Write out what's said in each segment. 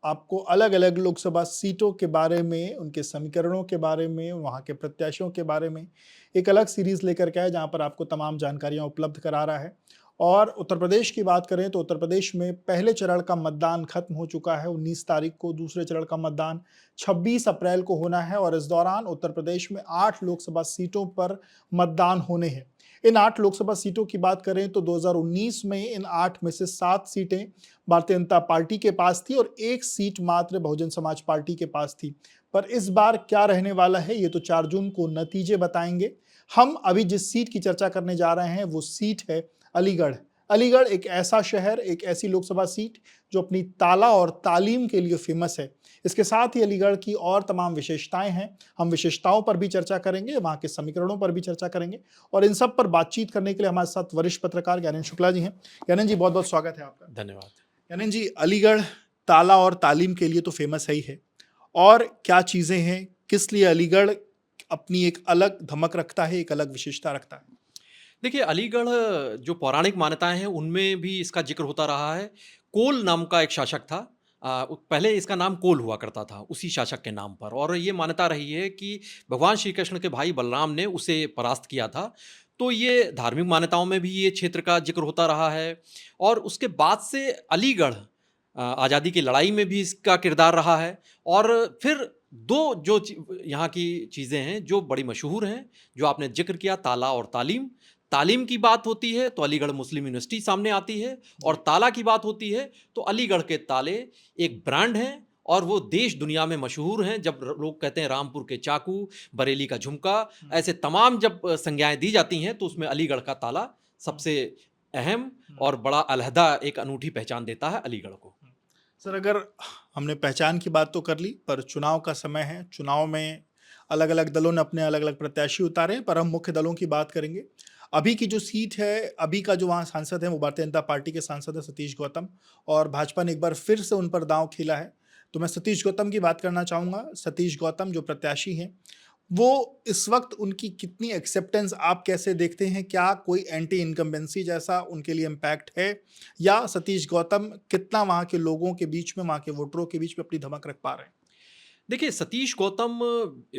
आपको अलग-अलग लोकसभा सीटों के बारे में, उनके समीकरणों के बारे में, वहाँ के प्रत्याशियों के बारे में एक अलग सीरीज़ लेकर के आए, जहाँ पर आपको तमाम जानकारियाँ उपलब्ध करा रहा है। और उत्तर प्रदेश की बात करें तो उत्तर प्रदेश में पहले चरण का मतदान खत्म हो चुका है 19 तारीख को, दूसरे चरण का मतदान 26 अप्रैल को होना है और इस दौरान उत्तर प्रदेश में 8 लोकसभा सीटों पर मतदान होने हैं। इन 8 लोकसभा सीटों की बात करें तो 2019 में इन 8 में से 7 सीटें भारतीय जनता पार्टी के पास थी और 1 सीट मात्र बहुजन समाज पार्टी के पास थी। पर इस बार क्या रहने वाला है, ये तो 4 जून को नतीजे बताएंगे। हम अभी जिस सीट की चर्चा करने जा रहे हैं वो सीट है अलीगढ़। अलीगढ़ एक ऐसा शहर, एक ऐसी लोकसभा सीट जो अपनी ताला और तालीम के लिए फेमस है। इसके साथ ही अलीगढ़ की और तमाम विशेषताएं हैं। हम विशेषताओं पर भी चर्चा करेंगे, वहाँ के समीकरणों पर भी चर्चा करेंगे और इन सब पर बातचीत करने के लिए हमारे साथ वरिष्ठ पत्रकार ज्ञानेंद्र शुक्ला जी हैं। ज्ञानेंद्र जी, बहुत बहुत स्वागत है आपका। धन्यवाद। ज्ञानेंद्र जी, अलीगढ़ ताला और तालीम के लिए तो फेमस है ही है, और क्या चीजें हैं, किस लिए अलीगढ़ अपनी एक अलग धमक रखता है, एक अलग विशेषता रखता है? देखिए, अलीगढ़ जो पौराणिक मान्यताएँ हैं, उनमें भी इसका ज़िक्र होता रहा है। कोल नाम का एक शासक था। पहले इसका नाम कोल हुआ करता था, उसी शासक के नाम पर, और ये मान्यता रही है कि भगवान श्री कृष्ण के भाई बलराम ने उसे परास्त किया था। तो ये धार्मिक मान्यताओं में भी ये क्षेत्र का ज़िक्र होता रहा है और उसके बाद से अलीगढ़ आज़ादी की लड़ाई में भी इसका किरदार रहा है। और फिर 2 जो यहाँ की चीज़ें हैं, जो बड़ी मशहूर हैं, जो आपने ज़िक्र किया, ताला और तालीम। तालीम की बात होती है तो अलीगढ़ मुस्लिम यूनिवर्सिटी सामने आती है, और ताला की बात होती है तो अलीगढ़ के ताले एक ब्रांड हैं और वो देश दुनिया में मशहूर हैं। जब लोग कहते हैं रामपुर के चाकू, बरेली का झुमका, ऐसे तमाम जब संज्ञाएं दी जाती हैं तो उसमें अलीगढ़ का ताला सबसे अहम और बड़ा अलहदा एक अनूठी पहचान देता है अलीगढ़ को। सर, अगर हमने पहचान की बात तो कर ली, पर चुनाव का समय है। चुनाव में अलग अलग दलों ने अपने अलग अलग प्रत्याशी उतारे हैं, पर हम मुख्य दलों की बात करेंगे। अभी की जो सीट है, अभी का जो वहाँ सांसद है वो भारतीय जनता पार्टी के सांसद है सतीश गौतम, और भाजपा ने एक बार फिर से उन पर दांव खेला है। तो मैं सतीश गौतम की बात करना चाहूँगा। सतीश गौतम जो प्रत्याशी हैं, वो इस वक्त उनकी कितनी एक्सेप्टेंस आप कैसे देखते हैं? क्या कोई एंटी इनकम्बेंसी जैसा उनके लिए इम्पैक्ट है, या सतीश गौतम कितना वहाँ के लोगों के बीच में, वहाँ के वोटरों के बीच में अपनी धमक रख पा रहे हैं? देखिए, सतीश गौतम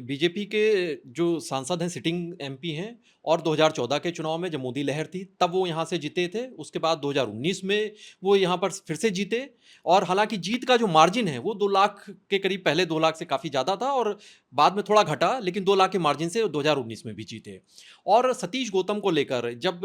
बीजेपी के जो सांसद हैं, सिटिंग एमपी हैं, और 2014 के चुनाव में जब मोदी लहर थी तब वो यहाँ से जीते थे। उसके बाद 2019 में वो यहाँ पर फिर से जीते, और हालांकि जीत का जो मार्जिन है वो 2 लाख के करीब, पहले 2 लाख से काफ़ी ज़्यादा था और बाद में थोड़ा घटा, लेकिन 2 लाख के मार्जिन से 2019 में भी जीते। और सतीश गौतम को लेकर जब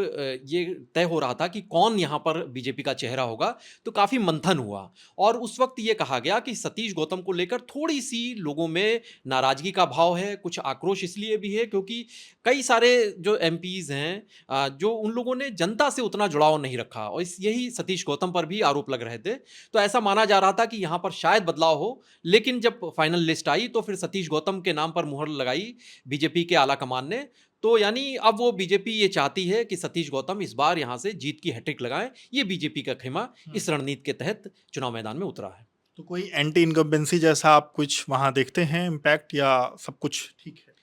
ये तय हो रहा था कि कौन यहाँ पर बीजेपी का चेहरा होगा, तो काफ़ी मंथन हुआ और उस वक्त ये कहा गया कि सतीश गौतम को लेकर थोड़ी सी लोगों में नाराजगी का भाव है। कुछ आक्रोश इसलिए भी है क्योंकि कई सारे जो एमपीज हैं, जो उन लोगों ने जनता से उतना जुड़ाव नहीं रखा, और यही सतीश गौतम पर भी आरोप लग रहे थे। तो ऐसा माना जा रहा था कि यहाँ पर शायद बदलाव हो, लेकिन जब फाइनल लिस्ट आई तो फिर सतीश गौतम के नाम पर मुहर लगाई बीजेपी के आला कमान ने। तो यानी अब वो बीजेपी ये चाहती है कि सतीश गौतम इस बार यहाँ से जीत की हैट्रिक लगाएं। ये बीजेपी का खेमा इस रणनीति के तहत चुनाव मैदान में उतरा है। तो कोई एंटी इनकम्बेंसी जैसा आप कुछ वहाँ देखते हैं इम्पैक्ट, या सब कुछ ठीक है?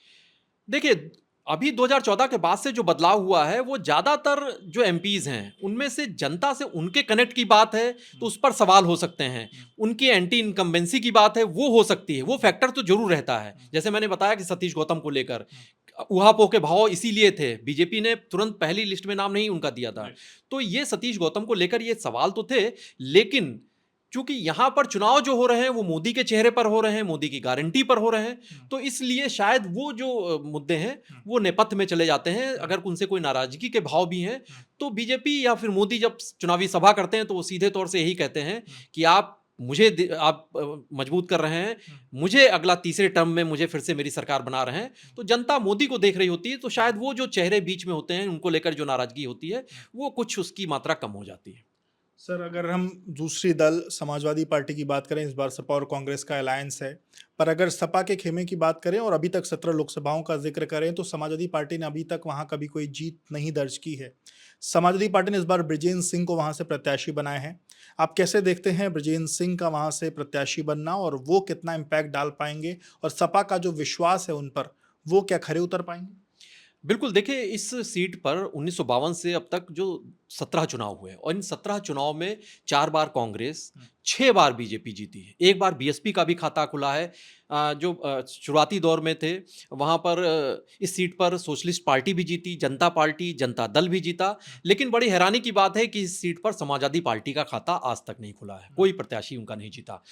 देखिए, अभी 2014 के बाद से जो बदलाव हुआ है वो ज़्यादातर जो एमपीज़ हैं उनमें से जनता से उनके कनेक्ट की बात है तो उस पर सवाल हो सकते हैं। उनकी एंटी इनकम्बेंसी की बात है, वो हो सकती है, वो फैक्टर तो ज़रूर रहता है। जैसे मैंने बताया कि सतीश गौतम को लेकर ऊहापोह के भाव इसीलिए थे, बीजेपी ने तुरंत पहली लिस्ट में नाम नहीं उनका दिया था। तो ये सतीश गौतम को लेकर ये सवाल तो थे, लेकिन चूंकि यहाँ पर चुनाव जो हो रहे हैं वो मोदी के चेहरे पर हो रहे हैं, मोदी की गारंटी पर हो रहे हैं, तो इसलिए शायद वो जो मुद्दे हैं वो नेपथ्य में चले जाते हैं। अगर उनसे कोई नाराजगी के भाव भी हैं तो बीजेपी या फिर मोदी जब चुनावी सभा करते हैं तो वो सीधे तौर से यही कहते हैं कि आप आप मजबूत कर रहे हैं, मुझे अगला तीसरे टर्म में मुझे फिर से मेरी सरकार बना रहे हैं। तो जनता मोदी को देख रही होती है, तो शायद वो जो चेहरे बीच में होते हैं उनको लेकर जो नाराजगी होती है वो कुछ उसकी मात्रा कम हो जाती है। सर, अगर हम दूसरी दल समाजवादी पार्टी की बात करें, इस बार सपा और कांग्रेस का अलायंस है, पर अगर सपा के खेमे की बात करें और अभी तक 17 लोकसभाओं का जिक्र करें, तो समाजवादी पार्टी ने अभी तक वहां कभी कोई जीत नहीं दर्ज की है। समाजवादी पार्टी ने इस बार ब्रिजेंद्र सिंह को वहां से प्रत्याशी बनाए हैं। आप कैसे देखते हैं ब्रिजेंद्र सिंह का वहां से प्रत्याशी बनना, और वो कितना इम्पैक्ट डाल पाएंगे, और सपा का जो विश्वास है उन पर, वो क्या खरे उतर पाएंगे? बिल्कुल, देखिए इस सीट पर 1952 से अब तक जो 17 चुनाव हुए और इन 17 चुनाव में 4 बार कांग्रेस, 6 बार बीजेपी जीती है। एक बार बीएसपी का भी खाता खुला है। जो शुरुआती दौर में थे, वहाँ पर इस सीट पर सोशलिस्ट पार्टी भी जीती, जनता पार्टी, जनता दल भी जीता। लेकिन बड़ी हैरानी की बात है कि इस सीट पर समाजवादी पार्टी का खाता आज तक नहीं खुला है। कोई प्रत्याशी उनका नहीं जीता।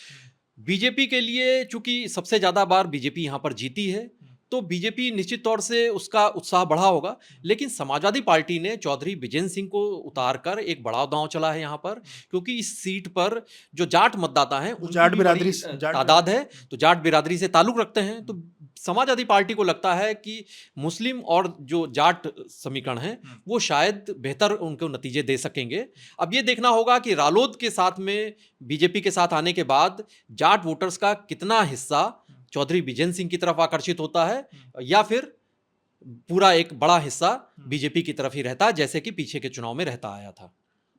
बीजेपी के लिए चूँकि सबसे ज़्यादा बार बीजेपी यहाँ पर जीती है, तो बीजेपी निश्चित तौर से उसका उत्साह बढ़ा होगा। लेकिन समाजवादी पार्टी ने चौधरी बिजेंद्र सिंह को उतार कर एक बड़ा दांव चला है यहाँ पर, क्योंकि इस सीट पर जो जाट मतदाता हैं, वो उनकी जाट भी बिरादरी बड़ी जाट तादाद है, तो जाट बिरादरी से ताल्लुक रखते हैं। तो समाजवादी पार्टी को लगता है कि मुस्लिम और जो जाट समीकरण हैं, वो शायद बेहतर उनको नतीजे दे सकेंगे। अब ये देखना होगा कि रालोद के साथ में बीजेपी के साथ आने के बाद जाट वोटर्स का कितना हिस्सा चौधरी बिजेंद्र सिंह की तरफ आकर्षित होता है, या फिर पूरा एक बड़ा हिस्सा बीजेपी की तरफ ही रहता है, जैसे कि पीछे के चुनाव में रहता आया था।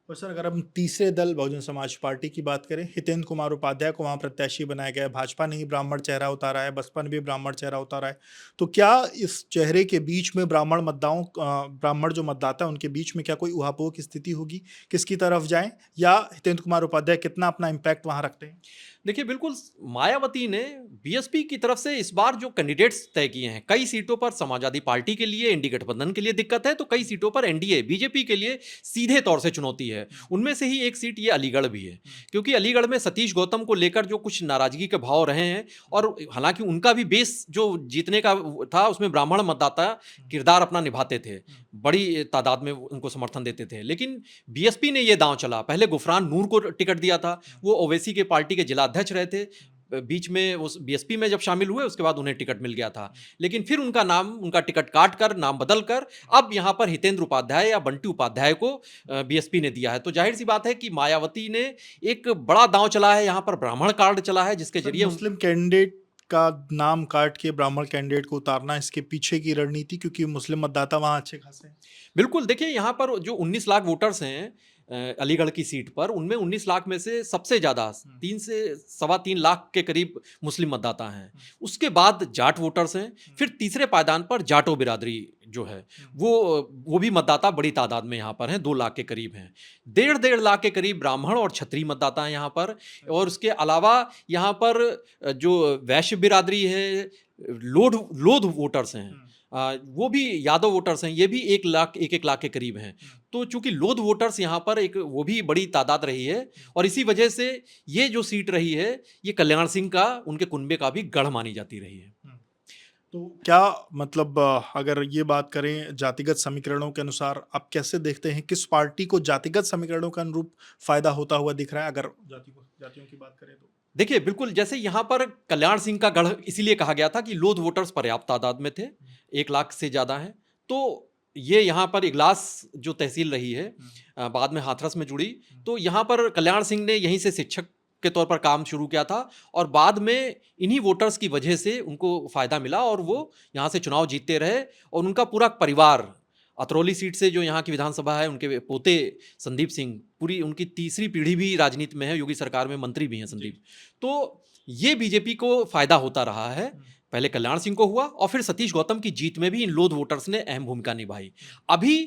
और सर, अगर हम तीसरे दल बहुजन समाज पार्टी की बात करें, हितेंद्र कुमार उपाध्याय को वहाँ प्रत्याशी बनाया गया है। भाजपा ने ही ब्राह्मण चेहरा उतारा है, बसपा ने भी ब्राह्मण चेहरा उतारा है। तो क्या इस चेहरे के बीच में ब्राह्मण जो मतदाता है उनके बीच में क्या कोई उहापोह की स्थिति होगी, किसकी तरफ जाएं, या हितेंद्र कुमार उपाध्याय कितना अपना इम्पैक्ट वहाँ रखते हैं? देखिए, बिल्कुल मायावती ने बीएसपी की तरफ से इस बार जो कैंडिडेट्स तय किए हैं, कई सीटों पर समाजवादी पार्टी के लिए, इंडी गठबंधन के लिए दिक्कत है, तो कई सीटों पर एनडीए बीजेपी के लिए सीधे तौर से चुनौती है। उनमें से ही एक सीट ये अलीगढ़ भी है, क्योंकि अलीगढ़ में सतीश गौतम को लेकर जो कुछ नाराजगी के भाव रहे हैं, और हालांकि उनका भी बेस जो जीतने का था, उसमें ब्राह्मण मतदाता किरदार अपना निभाते थे, बड़ी तादाद में उनको समर्थन देते थे। लेकिन बीएसपी ने ये दांव चला, पहले गुफरान नूर को टिकट दिया था, वो ओवैसी के पार्टी के जिला अध्यक्ष रहे थे। बीच में उस बीएसपी में जब शामिल हुए, उसके बाद उन्हें टिकट मिल गया था। लेकिन फिर उनका टिकट काट कर, नाम बदल कर, अब यहाँ पर हितेंद्र उपाध्याय या बंटी उपाध्याय को बीएसपी ने दिया है। तो जाहिर सी बात है कि मायावती ने एक बड़ा दांव चला है, यहाँ पर ब्राह्मण कार्ड चला है, जिसके सर, जरिए मुस्लिम कैंडिडेट का नाम काट के ब्राह्मण कैंडिडेट को उतारना, इसके पीछे की रणनीति, क्योंकि मुस्लिम मतदाता वहाँ अच्छे खासे हैं। बिल्कुल, देखिए यहाँ पर जो 19 लाख वोटर्स हैं अलीगढ़ की सीट पर, उनमें 19 लाख में से सबसे ज़्यादा 3 से सवा 3 लाख के करीब मुस्लिम मतदाता हैं। उसके बाद जाट वोटर्स हैं, फिर तीसरे पायदान पर जाटो बिरादरी जो है, वो भी मतदाता बड़ी तादाद में यहाँ पर हैं, 2 लाख के करीब हैं। डेढ़ लाख के करीब ब्राह्मण और क्षत्रिय मतदाता हैं यहाँ पर, और उसके अलावा यहाँ पर जो वैश्य बिरादरी है, लोध वोटर्स हैं, वो भी यादव वोटर्स हैं, ये भी 1 लाख के करीब हैं। तो चूंकि लोध वोटर्स यहाँ पर एक वो भी बड़ी तादाद रही है, और इसी वजह से ये जो सीट रही है, ये कल्याण सिंह का, उनके कुनबे का भी गढ़ मानी जाती रही है। तो क्या मतलब, अगर ये बात करें जातिगत समीकरणों के अनुसार, आप कैसे देखते हैं किस पार्टी को जातिगत समीकरणों के अनुरूप फायदा होता हुआ दिख रहा है, अगर जातियों की बात करें तो? देखिए, बिल्कुल, जैसे यहाँ पर कल्याण सिंह का गढ़ इसीलिए कहा गया था कि लोध वोटर्स पर्याप्त तादाद में थे, 1 लाख से ज़्यादा हैं। तो ये यहाँ पर इगलास जो तहसील रही है, बाद में हाथरस में जुड़ी, तो यहाँ पर कल्याण सिंह ने यहीं से शिक्षक के तौर पर काम शुरू किया था, और बाद में इन्हीं वोटर्स की वजह से उनको फ़ायदा मिला, और वो यहाँ से चुनाव जीतते रहे। और उनका पूरा परिवार अतरौली सीट से, जो यहाँ की विधानसभा है, उनके पोते संदीप सिंह, पूरी उनकी तीसरी पीढ़ी भी राजनीति में है, योगी सरकार में मंत्री भी हैं संदीप। तो ये बीजेपी को फायदा होता रहा है, पहले कल्याण सिंह को हुआ, और फिर सतीश गौतम की जीत में भी इन लोध वोटर्स ने अहम भूमिका निभाई। अभी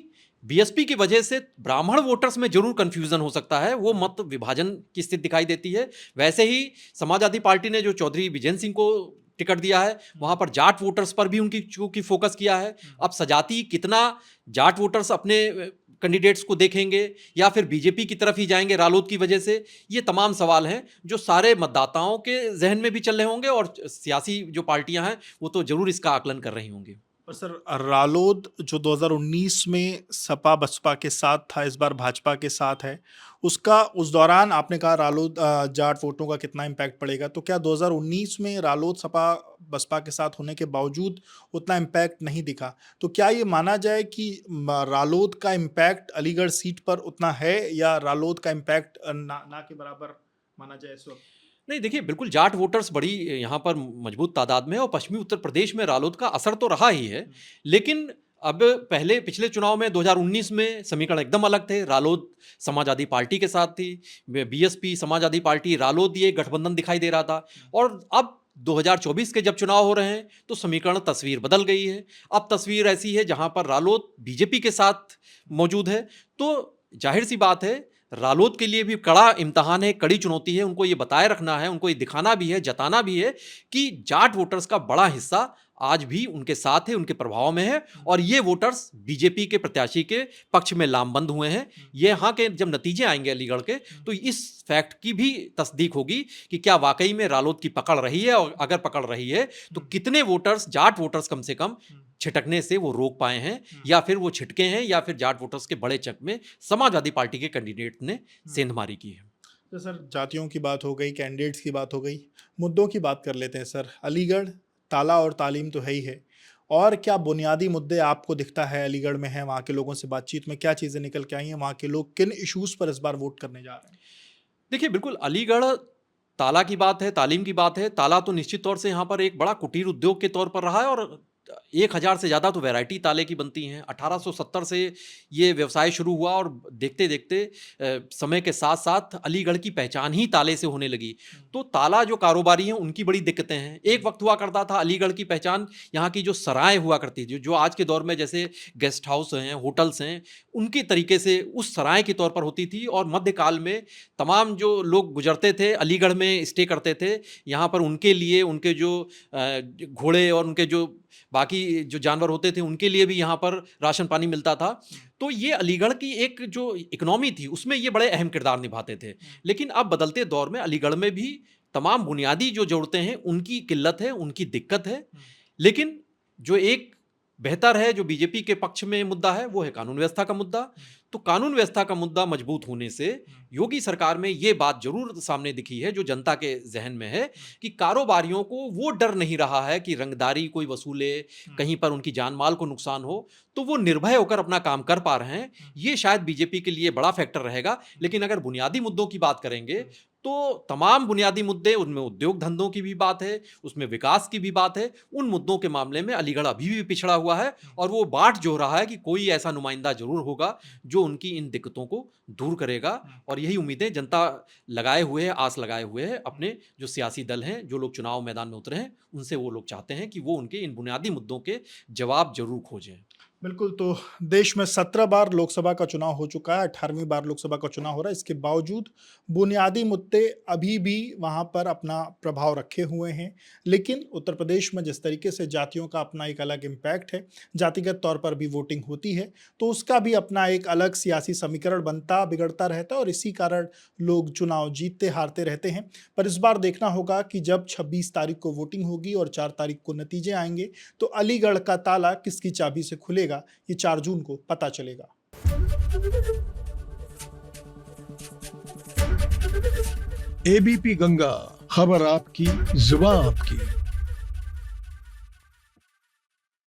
बीएसपी की वजह से ब्राह्मण वोटर्स में जरूर कंफ्यूजन हो सकता है, वो मत विभाजन की स्थिति दिखाई देती है। वैसे ही समाजवादी पार्टी ने जो चौधरी बिजेंद्र सिंह को टिकट दिया है, वहां पर जाट वोटर्स पर भी उनकी चूंकि फोकस किया है। अब सजाती कितना जाट वोटर्स अपने कैंडिडेट्स को देखेंगे, या फिर बीजेपी की तरफ ही जाएंगे रालोद की वजह से, ये तमाम सवाल हैं जो सारे मतदाताओं के जहन में भी चल रहे होंगे, और सियासी जो पार्टियां हैं वो तो जरूर इसका आकलन कर रही होंगी। और सर, रालोद जो 2019 में सपा बसपा के साथ था, इस बार भाजपा के साथ है, उस दौरान आपने कहा रालोद जाट वोटों का कितना इम्पैक्ट पड़ेगा, तो क्या 2019 में रालोद सपा बसपा के साथ होने के बावजूद उतना इम्पैक्ट नहीं दिखा? तो क्या ये माना जाए कि रालोद का इम्पैक्ट अलीगढ़ सीट पर उतना है, या रालोद का इम्पैक्ट ना के बराबर माना जाए इस वक्त? नहीं, देखिए, बिल्कुल जाट वोटर्स बड़ी यहाँ पर मजबूत तादाद में है, और पश्चिमी उत्तर प्रदेश में रालोद का असर तो रहा ही है। लेकिन अब पिछले चुनाव में 2019 में समीकरण एकदम अलग थे। रालोद समाजवादी पार्टी के साथ थी, बीएसपी समाजवादी पार्टी रालोद, ये गठबंधन दिखाई दे रहा था। और अब 2024 के जब चुनाव हो रहे हैं तो समीकरण तस्वीर बदल गई है। अब तस्वीर ऐसी है जहां पर रालोद बीजेपी के साथ मौजूद है, तो जाहिर सी बात है रालोद के लिए भी कड़ा इम्तिहान है, कड़ी चुनौती है। उनको ये बताए रखना है, उनको ये दिखाना भी है, जताना भी है कि जाट वोटर्स का बड़ा हिस्सा आज भी उनके साथ है, उनके प्रभाव में है और ये वोटर्स बीजेपी के प्रत्याशी के पक्ष में लामबंद हुए हैं। ये यहाँ के जब नतीजे आएंगे अलीगढ़ के तो इस फैक्ट की भी तस्दीक होगी कि क्या वाकई में रालोद की पकड़ रही है, और अगर पकड़ रही है तो कितने वोटर्स, जाट वोटर्स कम से कम छिटकने से वो रोक पाए हैं, या फिर वो छिटके हैं, या फिर जाट वोटर्स के बड़े चक में समाजवादी पार्टी के कैंडिडेट ने सेंधमारी की है। तो सर जातियों की बात हो गई, कैंडिडेट्स की बात हो गई, मुद्दों की बात कर लेते हैं सर। अलीगढ़ ताला और तालीम तो है ही है, और क्या बुनियादी मुद्दे आपको दिखता है अलीगढ़ में है? वहाँ के लोगों से बातचीत में क्या चीज़ें निकल के आई हैं? वहाँ के लोग किन इश्यूज़ पर इस बार वोट करने जा रहे हैं? देखिए, बिल्कुल अलीगढ़ ताला की बात है, तालीम की बात है। ताला तो निश्चित तौर से यहाँ पर एक बड़ा कुटीर उद्योग के तौर पर रहा है और 1000 से ज़्यादा तो वैरायटी ताले की बनती हैं। 1870 से ये व्यवसाय शुरू हुआ और देखते-देखते समय के साथ-साथ अलीगढ़ की पहचान ही ताले से होने लगी। तो ताला जो कारोबारी हैं, उनकी बड़ी दिक्कतें हैं। एक वक़्त हुआ करता था अलीगढ़ की पहचान यहाँ की जो सराय हुआ करती थी, जो आज के दौर में जैसे गेस्ट हाउस हैं, होटल्स हैं, उनकी तरीके से उस सराय के तौर पर होती थी और मध्यकाल में तमाम जो लोग गुजरते थे, अलीगढ़ में स्टे करते थे, यहाँ पर उनके लिए उनके जो घोड़े और उनके जो बाकी जो जानवर होते थे उनके लिए भी यहाँ पर राशन पानी मिलता था। तो ये अलीगढ़ की एक जो इकोनॉमी थी उसमें ये बड़े अहम किरदार निभाते थे। लेकिन अब बदलते दौर में अलीगढ़ में भी तमाम बुनियादी जो ज़रूरतें हैं उनकी किल्लत है, उनकी दिक्कत है। लेकिन जो एक बेहतर है, जो बीजेपी के पक्ष में मुद्दा है, वो है कानून व्यवस्था का मुद्दा। तो कानून व्यवस्था का मुद्दा मजबूत होने से योगी सरकार में ये बात जरूर सामने दिखी है जो जनता के जहन में है कि कारोबारियों को वो डर नहीं रहा है कि रंगदारी कोई वसूले, कहीं पर उनकी जान माल को नुकसान हो, तो वो निर्भय होकर अपना काम कर पा रहे हैं। ये शायद बीजेपी के लिए बड़ा फैक्टर रहेगा। लेकिन अगर बुनियादी मुद्दों की बात करेंगे तो तमाम बुनियादी मुद्दे, उनमें उद्योग धंधों की भी बात है, उसमें विकास की भी बात है। उन मुद्दों के मामले में अलीगढ़ अभी भी पिछड़ा हुआ है और वो बाट जो रहा है कि कोई ऐसा नुमाइंदा जरूर होगा जो उनकी इन दिक्कतों को दूर करेगा। और यही उम्मीदें जनता लगाए हुए है, आस लगाए हुए है। अपने जो सियासी दल हैं, जो लोग चुनाव मैदान में उतरे हैं, उनसे वो लोग चाहते हैं कि वो उनके इन बुनियादी मुद्दों के जवाब जरूर खोजें। बिल्कुल। तो देश में 17 बार लोकसभा का चुनाव हो चुका है, 18वीं बार लोकसभा का चुनाव हो रहा है। इसके बावजूद बुनियादी मुद्दे अभी भी वहाँ पर अपना प्रभाव रखे हुए हैं। लेकिन उत्तर प्रदेश में जिस तरीके से जातियों का अपना एक अलग इम्पैक्ट है, जातिगत तौर पर भी वोटिंग होती है, तो उसका भी अपना एक अलग सियासी समीकरण बनता बिगड़ता रहता है और इसी कारण लोग चुनाव जीतते हारते रहते हैं। पर इस बार देखना होगा कि जब 26 तारीख को वोटिंग होगी और 4 तारीख को नतीजे आएंगे तो अलीगढ़ का ताला किसकी चाबी से खुलेगा, ये 4 जून को पता चलेगा। एबीपी गंगा, खबर आपकी, जुबान आपकी।